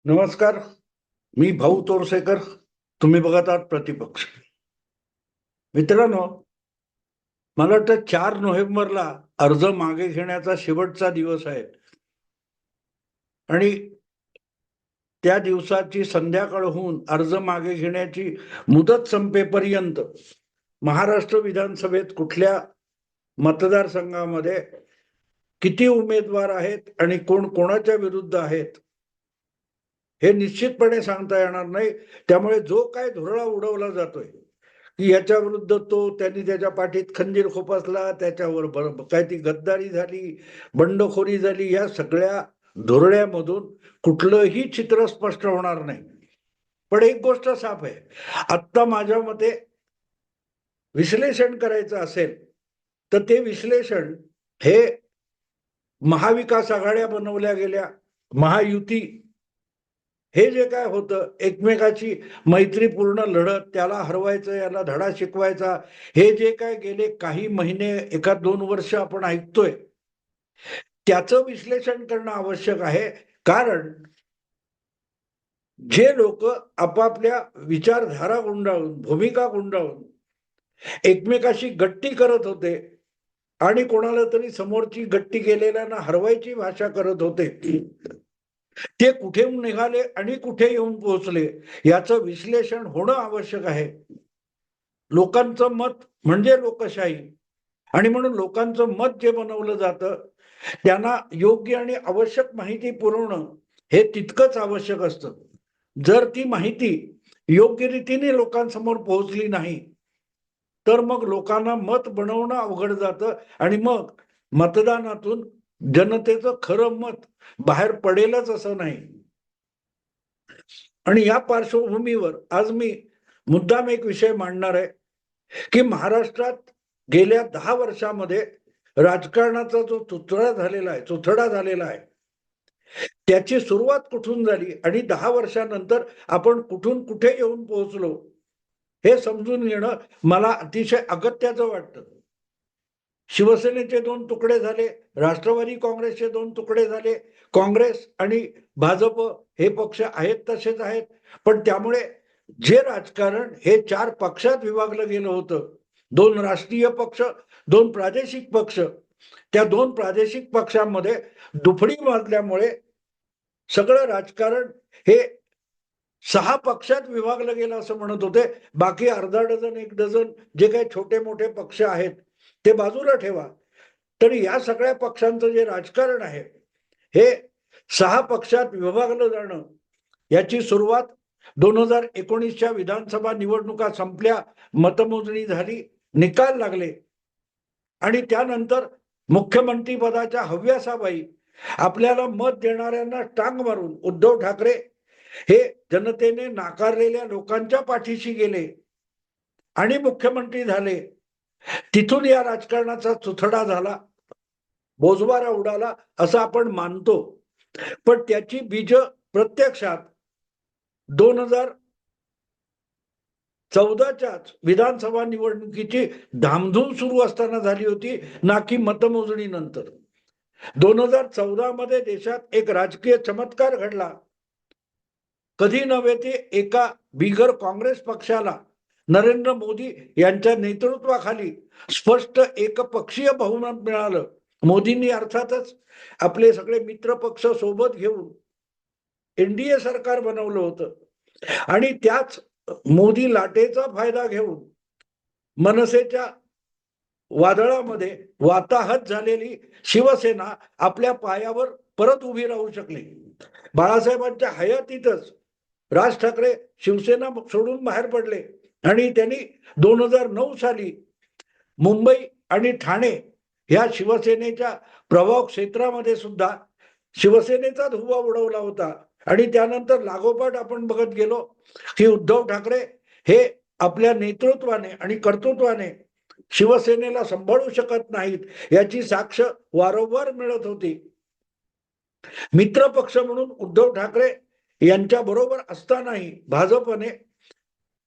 नमस्कार. मी भाऊ तोरसेकर. तुम्ही बघत आहात प्रतिपक्ष. मित्रांनो, मला वाटतं 4 नोव्हेंबरला अर्ज मागे घेण्याचा शेवटचा दिवस आहे आणि त्या दिवसाची संध्याकाळ होऊन अर्ज मागे घेण्याची मुदत संपेपर्यंत महाराष्ट्र विधानसभेत कुठल्या मतदारसंघामध्ये किती उमेदवार आहेत आणि कोण कोणाच्या विरुद्ध आहेत हे निश्चितपणे सांगता येणार नाही. त्यामुळे जो काय धुरळा उडवला जातोय की याच्या विरुद्ध त्यांनी त्याच्या पाठीत खंजीर खोपसला, त्याच्यावर काय ती गद्दारी झाली, बंडखोरी झाली, या सगळ्या धुरळ्यामधून कुठलंही चित्र स्पष्ट होणार नाही. पण एक गोष्ट साफ आहे, आत्ता माझ्या मते विश्लेषण करायचं असेल तर ते विश्लेषण हे महाविकास आघाड्या बनवल्या गेल्या, महायुती, हे जे काय होतं एकमेकाची मैत्रीपूर्ण लढत, त्याला हरवायचं, याला धडा शिकवायचा, हे जे काय गेले काही महिने, 1-2 वर्ष आपण ऐकतोय, त्याचं विश्लेषण करणं आवश्यक आहे. कारण जे लोक आपापल्या विचारधारा गुंडाळून, भूमिका गुंडाळून एकमेकाशी गट्टी करत होते आणि कोणाला तरी समोरची गट्टी केलेल्यांना हरवायची भाषा करत होते, ते कुठे निघाले आणि कुठे येऊन पोहोचले याचं विश्लेषण होणं आवश्यक आहे. लोकांचं मत म्हणजे लोकशाही, आणि म्हणून लोकांचं मत जे बनवलं जातं त्यांना योग्य आणि आवश्यक माहिती पुरवणं हे तितकंच आवश्यक असतं. जर ती माहिती योग्य रीतीने लोकांसमोर पोहोचली नाही तर मग लोकांना मत बनवणं अवघड जातं आणि मग मतदानातून जनतेचं खरं मत बाहेर पडेलच असं नाही. आणि या पार्श्वभूमीवर आज मी मुद्दाम एक विषय मांडणार आहे की महाराष्ट्रात गेल्या 10 वर्षामध्ये राजकारणाचा जो चुथडा झालेला आहे त्याची सुरुवात कुठून झाली आणि 10 वर्षानंतर आपण कुठून कुठे येऊन पोहोचलो हे समजून घेणं मला अतिशय अगत्याचं वाटतं. शिवसेनेचे 2 तुकडे झाले, राष्ट्रवादी काँग्रेसचे 2 तुकडे झाले, काँग्रेस आणि भाजप हे पक्ष आहेत तसेच आहेत, पण त्यामुळे जे राजकारण हे 4 पक्षात विभागलं गेलं होतं, 2 राष्ट्रीय पक्ष, 2 प्रादेशिक पक्ष, त्या 2 प्रादेशिक पक्षांमध्ये दुफडी वाजल्यामुळे सगळं राजकारण हे 6 पक्षात विभागलं गेलं असं म्हणत होते. बाकी अर्धा डझन 1 डझन जे काही छोटे मोठे पक्ष आहेत ते बाजूला ठेवा. तरी या सगळ्या पक्षांचं जे राजकारण आहे हे 6 पक्षात विभागलं जाणं, याची सुरुवात 2019च्या विधानसभा निवडणुका संपल्या, मतमोजणी झाली, निकाल लागले आणि त्यानंतर मुख्यमंत्री पदाच्या हव्यासाबाई आपल्याला मत देणाऱ्यांना टांग मारून उद्धव ठाकरे हे जनतेने नाकारलेल्या लोकांच्या पाठीशी गेले आणि मुख्यमंत्री झाले. तिथून या राजकारणाचा चुथडा झाला, बोजवारा उडाला असं आपण मानतो. पण त्याची बीज प्रत्यक्षात 2014च्याच विधानसभा निवडणुकीची धामधूम सुरू असताना झाली होती, ना की मतमोजणीनंतर. 2014 मध्ये देशात एक राजकीय चमत्कार घडला. कधी नव्हे ते एका बिगर काँग्रेस पक्षाला नरेंद्र मोदी यांच्या नेतृत्वाखाली स्पष्ट एकपक्षीय बहुमत मिळालं. मोदींनी अर्थातच आपले सगळे मित्र पक्ष सोबत घेऊन एनडीए सरकार बनवलं होतं आणि त्याच मोदी लाटेचा फायदा घेऊन मनसेच्या वादळामध्ये वाताहत झालेली शिवसेना आपल्या पायावर परत उभी राहू शकली. बाळासाहेबांच्या हयातीतच राज ठाकरे शिवसेना सोडून बाहेर पडले आणि त्यांनी 2009 साली मुंबई आणि ठाणे ह्या शिवसेनेच्या प्रभाव क्षेत्रामध्ये सुद्धा शिवसेनेचा धुव्वा उडवला होता. आणि त्यानंतर लागोपाठ आपण बघत गेलो की उद्धव ठाकरे हे आपल्या नेतृत्वाने आणि कर्तृत्वाने शिवसेनेला सांभाळू शकत नाहीत याची साक्ष वारंवार मिळत होती. मित्र पक्ष म्हणून उद्धव ठाकरे यांच्या बरोबर असतानाही भाजपने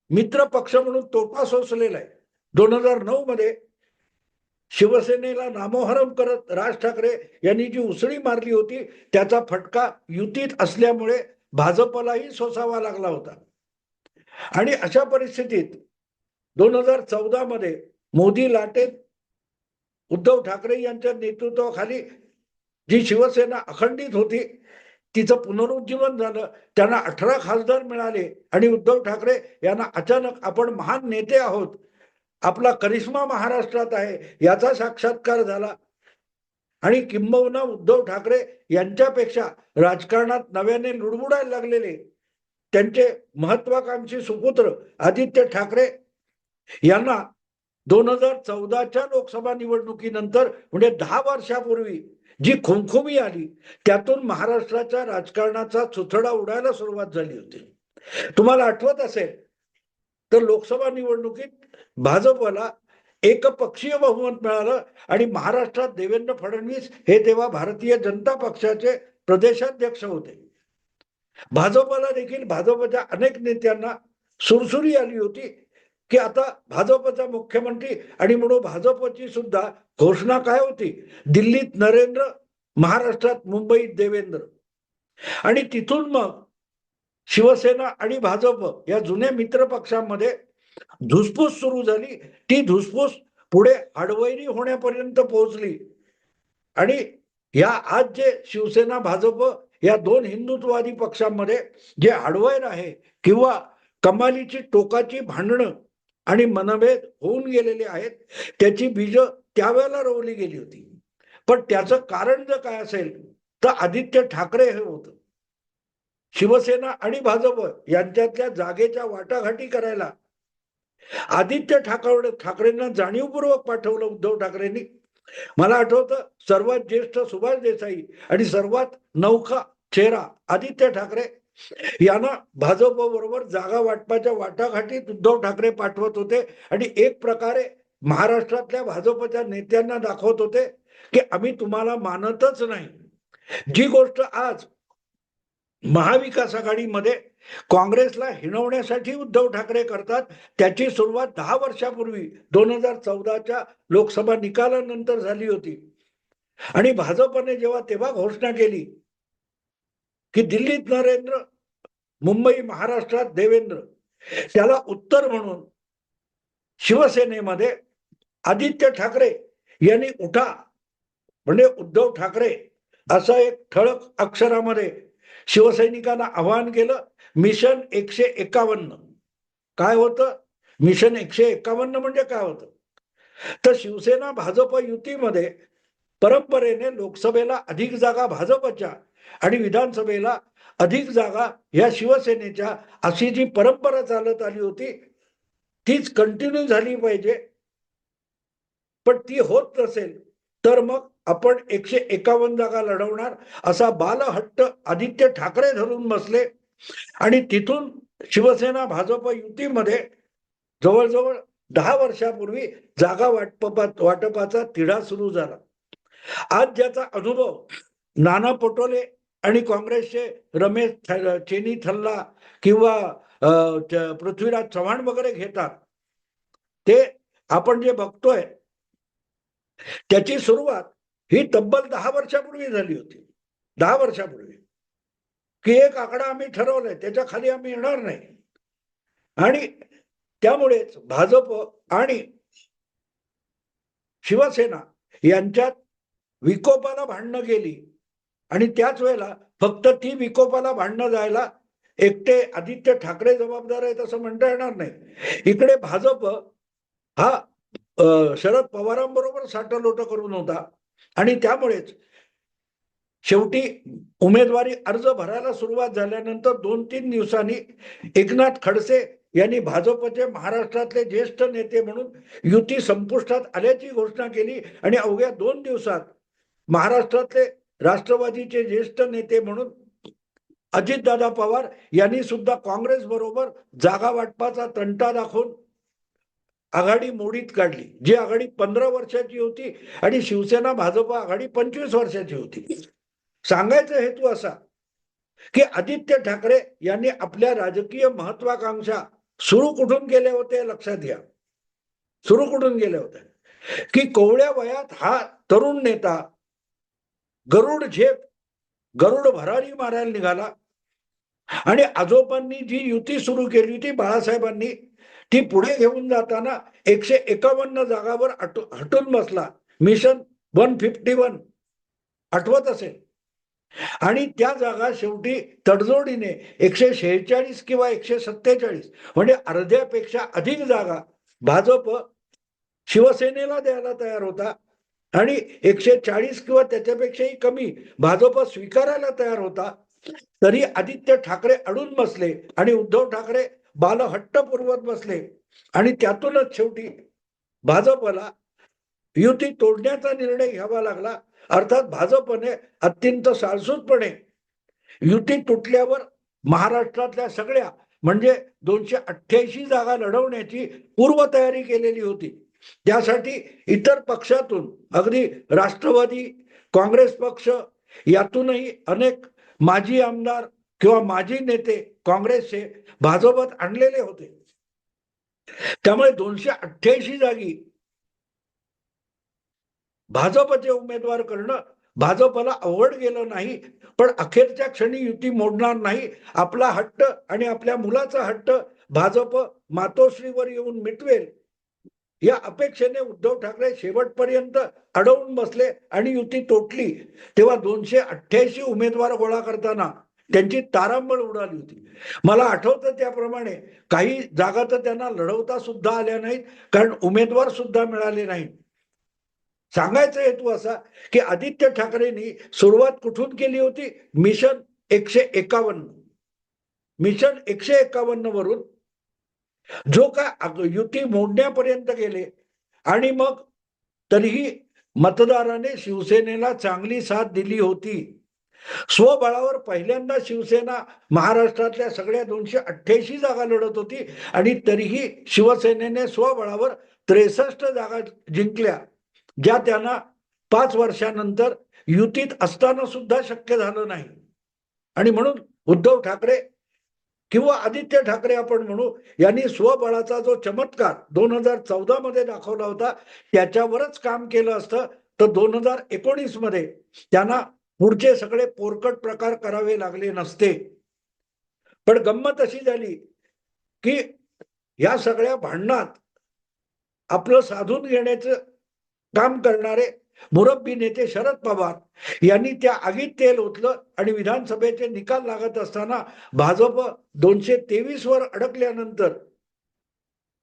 मित्र पक्ष म्हणून तोटा सोसलेला आहे. 2009 मध्ये शिवसेनेला नामोहरम करत राज ठाकरे यांनी जी उसळी मारली होती त्याचा फटका युतीत असल्यामुळे भाजपलाही सोसावा लागला होता. आणि अशा परिस्थितीत 2014 मध्ये मोदी लाटेत उद्धव ठाकरे यांच्या नेतृत्वाखाली जी शिवसेना अखंडित होती तिचं पुनरुज्जीवन झालं. त्यांना 18 खासदार मिळाले आणि उद्धव ठाकरे यांना अचानक आपण महान नेते आहोत, आपला करिश्मा महाराष्ट्रात आहे याचा साक्षात्कार झाला. आणि किंबहुना उद्धव ठाकरे यांच्यापेक्षा राजकारणात नव्याने लुडबुडायला लागलेले त्यांचे महत्वाकांक्षी सुपुत्र आदित्य ठाकरे यांना 2014च्या लोकसभा निवडणुकीनंतर म्हणजे 10 वर्षापूर्वी जी खुमखुमी आली त्यातून महाराष्ट्राच्या राजकारणाचा चुथडा उडायला सुरुवात झाली होती. तुम्हाला आठवत असेल तर लोकसभा निवडणुकीत भाजपला एकपक्षीय बहुमत मिळालं आणि महाराष्ट्रात देवेंद्र फडणवीस हे तेव्हा भारतीय जनता पक्षाचे प्रदेशाध्यक्ष होते. भाजपला देखील भाजपच्या अनेक नेत्यांना सुरसुरी आली होती की आता भाजपचा मुख्यमंत्री आणि म्हणून भाजपची सुद्धा घोषणा काय होती, दिल्लीत नरेंद्र, महाराष्ट्रात मुंबईत देवेंद्र. आणि तिथून मग शिवसेना आणि भाजप या जुन्या मित्र पक्षांमध्ये धुसफूस सुरू झाली. ती धुसफूस पुढे आडवैरी होण्यापर्यंत पोहोचली. आणि या आज जे शिवसेना भाजप या दोन हिंदुत्ववादी पक्षांमध्ये जे आडवैर आहे किंवा कमालीची टोकाची भांडणं आणि मनभेद होऊन गेलेले आहेत त्याची बीज त्यावेळेला रोवली गेली होती. पण त्याचं कारण जर काय असेल तर आदित्य ठाकरे हे होतं. शिवसेना आणि भाजप यांच्यातल्या जागेच्या वाटाघाटी करायला आदित्य ठाकरेंना जाणीवपूर्वक पाठवलं उद्धव ठाकरेंनी. मला आठवतं सर्वात ज्येष्ठ सुभाष देसाई आणि सर्वात नौखा चेहरा आदित्य ठाकरे यांना भाजप बरोबर जागा वाटपाच्या वाटाघाटीत उद्धव ठाकरे पाठवत होते आणि एक प्रकारे महाराष्ट्रातल्या भाजपच्या नेत्यांना दाखवत होते की आम्ही तुम्हाला मानतच नाही. जी गोष्ट आज महाविकास आघाडीमध्ये काँग्रेसला हिणवण्यासाठी उद्धव ठाकरे करतात त्याची सुरुवात 10 वर्षापूर्वी 2014च्या लोकसभा निकालानंतर झाली होती. आणि भाजपने जेव्हा तेव्हा घोषणा केली की दिल्लीत नरेंद्र, मुंबई महाराष्ट्रात देवेंद्र, त्याला उत्तर म्हणून शिवसेनेमध्ये आदित्य ठाकरे यांनी उठा म्हणजे उद्धव ठाकरे असं एक ठळक अक्षरामध्ये शिवसैनिकांना आवाहन केलं. मिशन 151. काय होतं मिशन 151 म्हणजे काय होतं तर शिवसेना भाजप युतीमध्ये परंपरेने लोकसभेला अधिक जागा भाजपच्या आणि विधानसभेला अधिक जागा या शिवसेनेच्या अशी जी परंपरा चालत आली होती तीच कंटिन्यू झाली पाहिजे. पण ती होत नसेल तर मग आपण 151 जागा लढवणार असा बालहट्ट आदित्य ठाकरे धरून बसले. आणि तिथून शिवसेना भाजप युतीमध्ये जवळजवळ 10 वर्षापूर्वी जागा वाटपाचा तिढा सुरू झाला. आज ज्याचा अनुभव नाना पटोले आणि काँग्रेसचे रमेश चेनी थल्ला किंवा पृथ्वीराज चव्हाण वगैरे घेतात ते आपण जे बघतोय त्याची सुरुवात ही तब्बल 10 वर्षापूर्वी झाली होती. 10 वर्षापूर्वी की एक आकडा आम्ही ठरवलाय त्याच्या खाली आम्ही येणार नाही. आणि त्यामुळेच भाजप आणि शिवसेना यांच्यात विकोपाला भांडणं गेली. आणि त्याच वेळेला फक्त ती विकोपाला भांडणं जायला एकटे आदित्य ठाकरे जबाबदार आहेत असं म्हणता येणार नाही. इकडे भाजप हा शरद पवारांबरोबर साठलोट करून होता आणि त्यामुळेच शेवटी उमेदवारी अर्ज भरायला सुरुवात झाल्यानंतर 2-3 दिवसांनी एकनाथ खडसे यांनी भाजपचे महाराष्ट्रातले ज्येष्ठ नेते म्हणून युती संपुष्टात आल्याची घोषणा केली. आणि अवघ्या 2 दिवसात महाराष्ट्रातले राष्ट्रवादीचे ज्येष्ठ नेते म्हणून अजितदादा पवार यांनी सुद्धा काँग्रेस बरोबर जागा वाटपाचा तंटा दाखवून आघाडी मोडीत काढली. जी आघाडी 15 वर्षाची होती आणि शिवसेना भाजप आघाडी 25 वर्षाची होती. सांगायचा हेतू असा की आदित्य ठाकरे यांनी आपल्या राजकीय महत्वाकांक्षा सुरू कुठून केल्या होत्या लक्षात घ्या. सुरू कुठून गेल्या होत्या की कोवळ्या वयात हा तरुण नेता गरुड भरारी मारायला निघाला आणि आजोबांनी जी युती सुरू केली होती बाळासाहेबांनी, ती पुढे घेऊन जाताना 151 जागावर हटून बसला. मिशन 151 आठवत असेल. आणि त्या जागा शेवटी तडजोडीने 146 किंवा 147 म्हणजे अर्ध्यापेक्षा अधिक जागा भाजप शिवसेनेला द्यायला तयार होता आणि 140 किंवा त्याच्यापेक्षाही कमी भाजप स्वीकारायला तयार होता. तरी आदित्य ठाकरे अडून बसले आणि उद्धव ठाकरे बालहट्ट पुरवत बसले आणि त्यातूनच शेवटी भाजपला युती तोडण्याचा निर्णय घ्यावा लागला. अर्थात भाजपने अत्यंत साळसूदपणे युती तुटल्यावर महाराष्ट्रातल्या सगळ्या म्हणजे 288 जागा लढवण्याची पूर्वतयारी केलेली होती. त्यासाठी इतर पक्षातून अगदी राष्ट्रवादी, काँग्रेस पक्ष यातूनही अनेक माजी आमदार किंवा माजी नेते काँग्रेसचे भाजपात आणलेले होते. त्यामुळे 288 जागी भाजपचे उमेदवार करणं भाजपला अवघड गेलं नाही. पण अखेरच्या क्षणी युती मोडणार नाही, आपला हट्ट आणि आपल्या मुलाचा हट्ट भाजप मातोश्रीवर येऊन मिटवेल या अपेक्षेने उद्धव ठाकरे शेवटपर्यंत अडवून बसले आणि युती तोडली. तेव्हा 288 उमेदवार गोळा करताना त्यांची तारांबळ उडाली होती. मला आठवतं त्याप्रमाणे काही जागा तर त्यांना लढवता सुद्धा आल्या नाहीत, कारण उमेदवार सुद्धा मिळाले नाहीत. सांगायचा हेतू असा की आदित्य ठाकरेंनी सुरुवात कुठून केली होती? मिशन 151. मिशन 151 वरून जो काय युती मोडण्यापर्यंत गेले आणि मग तरीही मतदाराने शिवसेनेला चांगली साथ दिली होती. स्वबळावर पहिल्यांदा शिवसेना महाराष्ट्रातल्या सगळ्या 288 जागा लढत होती आणि तरीही शिवसेनेने स्वबळावर 63 जागा जिंकल्या, ज्या त्यांना 5 वर्षानंतर युतीत असताना सुद्धा शक्य झालं नाही. आणि म्हणून उद्धव ठाकरे किंवा आदित्य ठाकरे आपण म्हणू, यांनी स्वबळाचा जो चमत्कार 2014 मध्ये दाखवला होता त्याच्यावरच काम केलं असतं तर 2019 मध्ये त्यांना पुढचे सगळे पोरकट प्रकार करावे लागले नसते. पण गंमत अशी झाली की या सगळ्या भांडणात आपलं साधून घेण्याचं काम करणारे मुरब्बी नेते शरद पवार यांनी त्या आगीत तेल ओतलं आणि विधानसभेचे निकाल लागत असताना भाजप 223 वर अडकल्यानंतर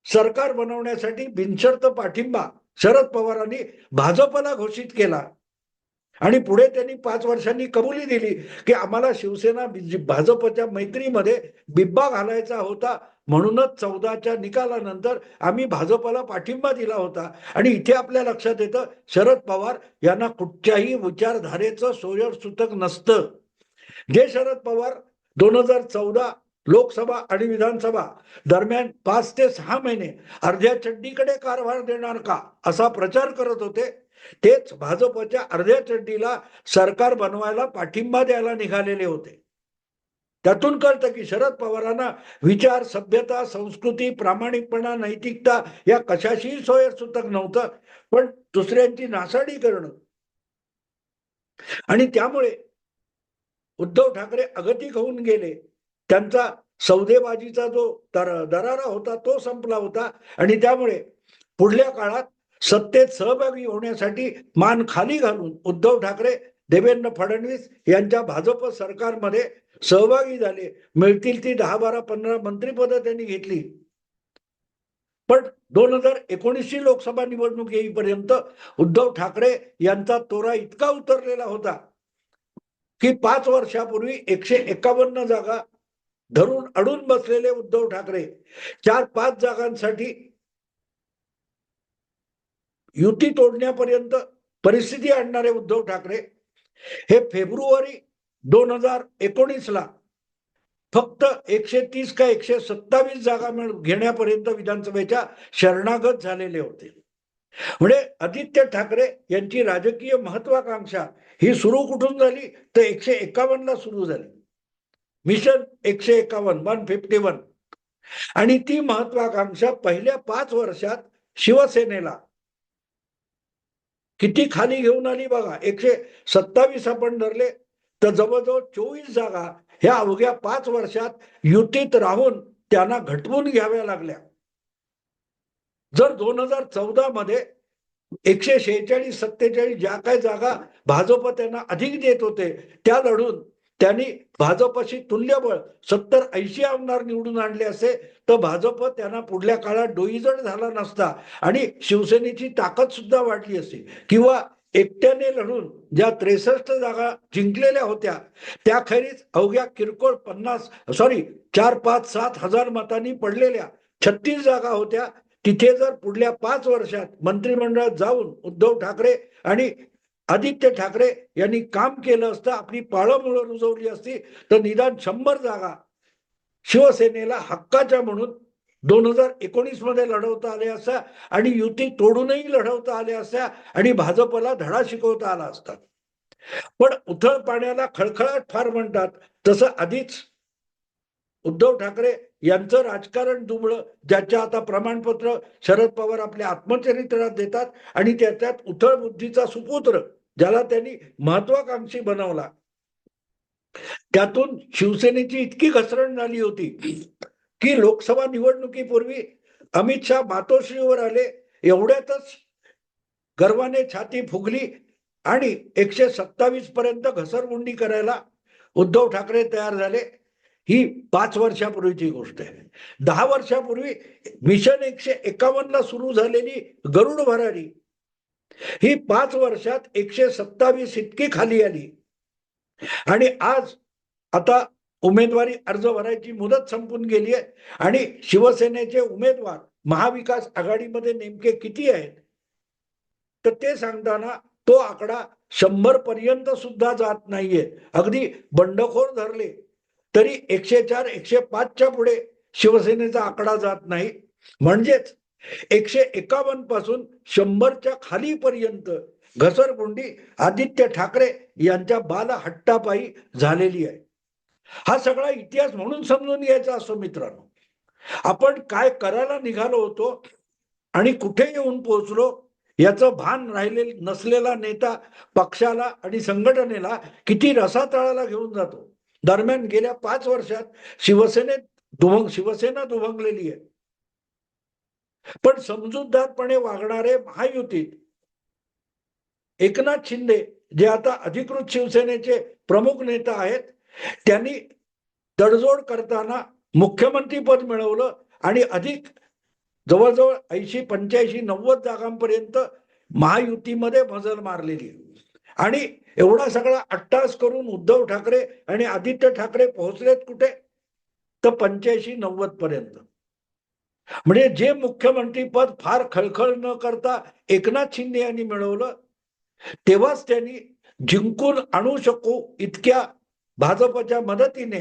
सरकार बनवण्यासाठी बिनशर्त पाठिंबा शरद पवारांनी भाजपला घोषित केला. आणि पुढे त्यांनी 5 वर्षांनी कबुली दिली की आम्हाला शिवसेना भाजपच्या मैत्रीमध्ये बिब्बा घालायचा होता, म्हणूनच 14च्या निकालानंतर आम्ही भाजपला पाठिंबा दिला होता. आणि इथे आपल्या लक्षात येतं शरद पवार यांना कुठच्याही विचारधारेचं सोयर सुतक नसतं. जे शरद पवार 2014 लोकसभा आणि विधानसभा दरम्यान 5 ते 6 महिने अर्ध्या चड्डीकडे कारभार देणार का असा प्रचार करत होते, तेच भाजपच्या अर्ध्या चड्डीला सरकार बनवायला पाठिंबा द्यायला निघालेले होते. त्यातून कळतं की शरद पवारांना विचार, सभ्यता, संस्कृती, प्रामाणिकपणा, नैतिकता या कशाशीही सोयर सुतक नव्हतं, पण दुसऱ्यांची नासाडी करणं. आणि त्यामुळे उद्धव ठाकरे अगतिक होऊन गेले. त्यांचा सौदेबाजीचा जो दरारा होता तो संपला होता आणि त्यामुळे पुढल्या काळात सत्तेत सहभागी होण्यासाठी मान खाली घालून उद्धव ठाकरे देवेंद्र फडणवीस यांच्या भाजप सरकारमध्ये सहभागी झाले. मिळतील ती 10, 12, 15 मंत्रिपद त्यांनी घेतली. पण 2019 लोकसभा निवडणूक येईपर्यंत उद्धव ठाकरे यांचा तोरा इतका उतरलेला होता की 5 वर्षापूर्वी 151 जागा धरून अडून बसलेले उद्धव ठाकरे 4-5 जागांसाठी युती तोडण्यापर्यंत परिस्थिती आणणारे उद्धव ठाकरे हे फेब्रुवारी 2019 ला फक्त 130 का 127 जागा घेण्यापर्यंत विधानसभेच्या शरणागत झालेले होते. म्हणजे आदित्य ठाकरे यांची राजकीय महत्वाकांक्षा ही सुरू कुठून झाली तर 151 ला सुरू झाली. मिशन 151 151 आणि ती महत्वाकांक्षा पहिल्या 5 वर्षात शिवसेनेला किती खाली घेऊन आली बघा. 127 आपण धरले तर जवळजवळ 24 जागा ह्या अवघ्या 5 वर्षात युतीत राहून त्यांना घटवून घ्याव्या लागल्या. जर 2014 मध्ये 146-47 ज्या काही जागा भाजप त्यांना अधिक देत होते त्या लढून त्यांनी भाजपशी तुल्यबळ 70-80 आमदार निवडून आणले असे तर भाजप त्यांना पुढल्या काळात डोईजड झाला नसता आणि शिवसेनेची ताकद सुद्धा वाढली असती. किंवा एकट्याने लढून ज्या 63 जागा जिंकलेल्या होत्या त्याखेरीज अवघ्या किरकोळ 4-5-7 हजार मतांनी पडलेल्या 36 जागा होत्या. तिथे जर पुढल्या 5 वर्षात मंत्रिमंडळात जाऊन उद्धव ठाकरे आणि आदित्य ठाकरे यांनी काम केलं असतं, आपली पाळंमुळं रुजवली असती तर निदान 100 जागा शिवसेनेला हक्काच्या म्हणून 2019 मध्ये लढवता आल्या असत्या आणि युती तोडूनही लढवता आल्या असत्या आणि भाजपला धडा शिकवता आला असता. पण उथळ पाण्याला खळखळाट फार म्हणतात, तसं आधीच उद्धव ठाकरे यांचं राजकारण दुबळं, ज्याच्या आता प्रमाणपत्र शरद पवार आपल्या आत्मचरित्रात देतात आणि त्याच्यात उथळ बुद्धीचा सुपुत्र ज्याला त्यांनी महत्वाकांक्षी बनवला, त्यातून शिवसेनेची इतकी घसरण झाली होती की लोकसभा निवडणुकीपूर्वी अमित शहा मातोश्रीवर आले, एवढ्यातच गर्वाने छाती फुगली आणि 127 पर्यंत घसरगुंडी करायला उद्धव ठाकरे तयार झाले. ही 5 वर्षापूर्वीची गोष्ट आहे. 10 वर्षापूर्वी मिशन 151 ला सुरू झालेली गरुड भरारी ही 5 वर्षात 127 इतकी खाली आली आणि आज आता उमेदवारी अर्ज भरायची मुदत संपून गेली आहे आणि शिवसेनेचे उमेदवार महाविकास आघाडीमध्ये नेमके किती आहेत तर ते सांगताना तो आकडा 100 पर्यंत सुद्धा जात नाहीये. अगदी बंडखोर धरले तरी 104-105च्या पुढे शिवसेनेचा आकडा जात नाही. म्हणजेच 151 पासून 100च्या खालीपर्यंत घसरगुंडी आदित्य ठाकरे यांच्या बालहट्टापायी झालेली आहे. हा सगळा इतिहास म्हणून समजून घ्यायचा असतो मित्रांनो. आपण काय करायला निघालो होतो आणि कुठे येऊन पोहोचलो याचं भान राहिले नसलेला नेता पक्षाला आणि संघटनेला किती रसातळाला घेऊन जातो. दरम्यान गेल्या 5 वर्षात शिवसेना दुभंगलेली आहे. पण समजूतदारपणे वागणारे महायुतीत एकनाथ शिंदे जे आता अधिकृत शिवसेनेचे प्रमुख नेता आहेत, त्यांनी तडजोड करताना मुख्यमंत्री पद मिळवलं आणि अधिक जवळजवळ 80-85-90 जागांपर्यंत महायुतीमध्ये मजल मारलेली. आणि एवढा सगळा अट्टास करून उद्धव ठाकरे आणि आदित्य ठाकरे पोहोचलेत कुठे तर 85-90 पर्यंत. म्हणजे जे मुख्यमंत्री पद फार खळखळ न करता एकनाथ शिंदे यांनी मिळवलं तेव्हाच त्यांनी जिंकून आणू शकू इतक्या भाजपच्या मदतीने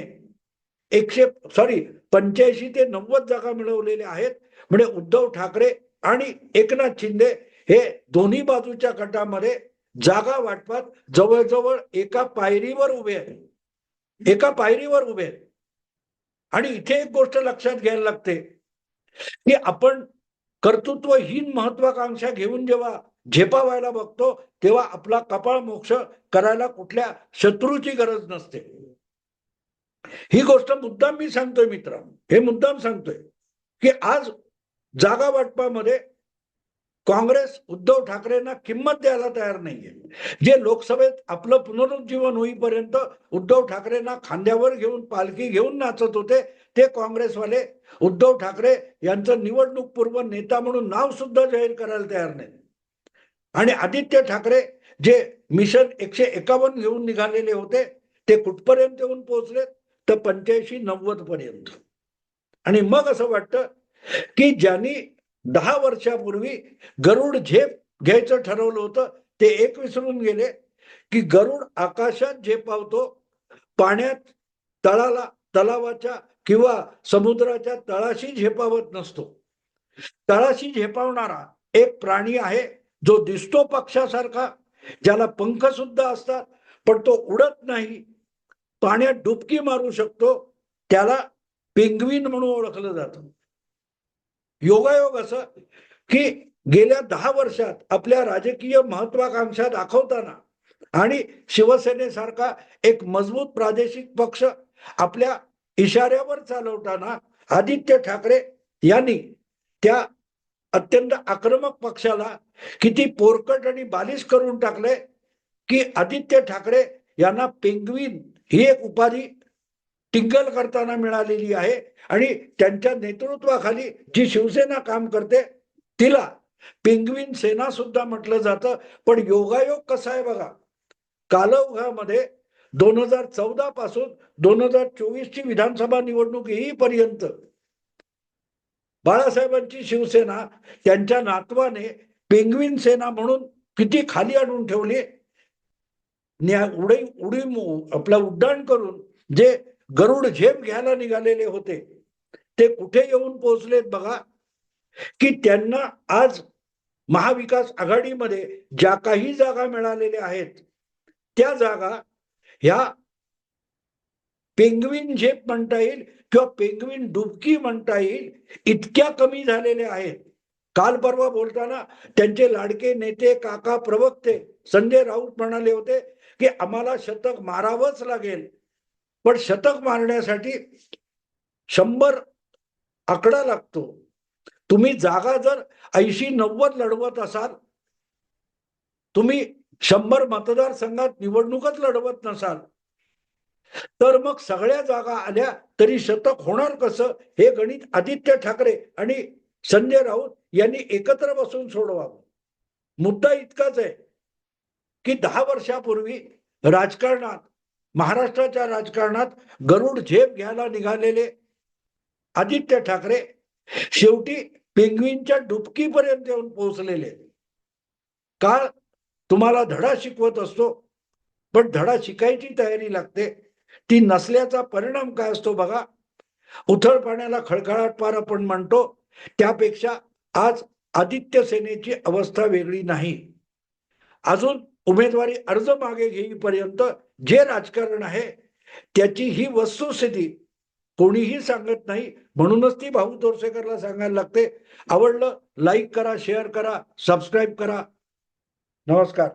85 ते 90 जागा मिळवलेल्या आहेत. म्हणजे उद्धव ठाकरे आणि एकनाथ शिंदे हे दोन्ही बाजूच्या गटामध्ये जागा वाटपात जवळजवळ एका पायरीवर उभे आहेत. आणि इथे एक गोष्ट लक्षात घ्यायला लागते की आपण कर्तृत्वहीन महत्वाकांक्षा घेऊन जेव्हा झेपावायला बघतो तेव्हा आपला कपाळ मोक्ष करायला कुठल्या शत्रूची गरज नसते. ही गोष्ट मुद्दाम मी सांगतोय मित्रांनो, हे मुद्दाम सांगतोय की आज जागा वाटपामध्ये काँग्रेस उद्धव ठाकरेंना किंमत द्यायला तयार नाहीये. जे लोकसभेत आपलं पुनरुज्जीवन होईपर्यंत उद्धव ठाकरेंना खांद्यावर घेऊन पालखी घेऊन नाचत होते ते काँग्रेसवाले उद्धव ठाकरे यांचं निवडणूक पूर्व नेता म्हणून नाव सुद्धा जाहीर करायला तयार नाही. आणि आदित्य ठाकरे जे मिशन 151 घेऊन निघालेले होते ते कुठपर्यंत येऊन पोहोचले तर 85-90 पर्यंत. आणि मग असं वाटतं की ज्यांनी 10 वर्षापूर्वी गरुड झेप घ्यायचं ठरवलं होतं ते एक विसरून गेले की गरुड आकाशात झेपावतो, पाण्यात तलावाच्या किंवा समुद्राच्या तळाशी झेपावत नसतो. तळाशी झेपावणारा एक प्राणी आहे जो दिसतो पक्षासारखा, ज्याला पंख सुद्धा असतात पण तो उडत नाही, पाण्यात डुबकी मारू शकतो, त्याला पेंग्विन म्हणून ओळखलं जातं. योगायोग असं की गेल्या 10 वर्षात आपल्या राजकीय महत्वाकांक्षा दाखवताना आणि शिवसेनेसारखा एक मजबूत प्रादेशिक पक्ष आपल्या इशाऱ्यावर चालवताना आदित्य ठाकरे यांनी त्या अत्यंत आक्रमक पक्षाला किती पोरकट आणि बालिश करून टाकले की आदित्य ठाकरे यांना पेंग्विन ही एक उपाधी टिंगल करताना मिळालेली आहे आणि त्यांच्या नेतृत्वाखाली जी शिवसेना काम करते तिला पेंग्विन सेना सुद्धा म्हटलं जातं. पण योगायोग कसा आहे बघा, कालौघामध्ये 2014 पासून 2024 ची विधानसभा निवडणूक येईपर्यंत बाळासाहेबांची शिवसेना त्यांच्या नातवाने पेंग्विन सेना म्हणून किती खाली आणून ठेवली. आपला उड्डाण करून जे गरुड झेप घ्यायला निघालेले होते ते कुठे येऊन पोहोचलेत बघा, की त्यांना आज महाविकास आघाडीमध्ये ज्या काही जागा मिळालेल्या आहेत त्या जागा ह्या पेंग्विन झेप म्हणता येईल किंवा पेंग्विन डुबकी म्हणता येईल इतक्या कमी झालेल्या आहेत. काल परवा बोलताना त्यांचे लाडके नेते काका प्रवक्ते संजय राऊत म्हणाले होते की आम्हाला शतक मारावंच लागेल, पण शतक मारण्यासाठी 100 आकडा लागतो. तुम्ही जागा जर 80-90 लढवत असाल, तुम्ही 100 मतदारसंघात निवडणूकच लढवत नसाल, तर मग सगळ्या जागा आल्या तरी शतक होणार कसं, हे गणित आदित्य ठाकरे आणि संजय राऊत यांनी एकत्र बसून सोडवावं. मुद्दा इतकाच आहे की 10 वर्षापूर्वी राजकारणात, महाराष्ट्राच्या राजकारणात गरुड झेप घ्यायला निघालेले आदित्य ठाकरे शेवटी पेंग्विनच्या डुबकीपर्यंत येऊन पोहोचलेले. काळ तुम्हाला धडा शिकवत असतो, पण धडा शिकायची तयारी लागते. ती नसल्याचा परिणाम काय असतो बघा. उथळ पाण्याला खळखळाट पार आपण म्हणतो, त्यापेक्षा आज आदित्य सेनेची अवस्था वेगळी नाही. अजून उमेदवारी अर्ज मागे घेईपर्यंत जे राजकारण आहे त्याची ही वस्तुस्थिती कोणीही सांगत नाही, म्हणूनच ती भाऊ तोरसेकरला सांगायला लागते. आवडलं लाईक करा, शेअर करा, सबस्क्राईब करा. नमस्कार.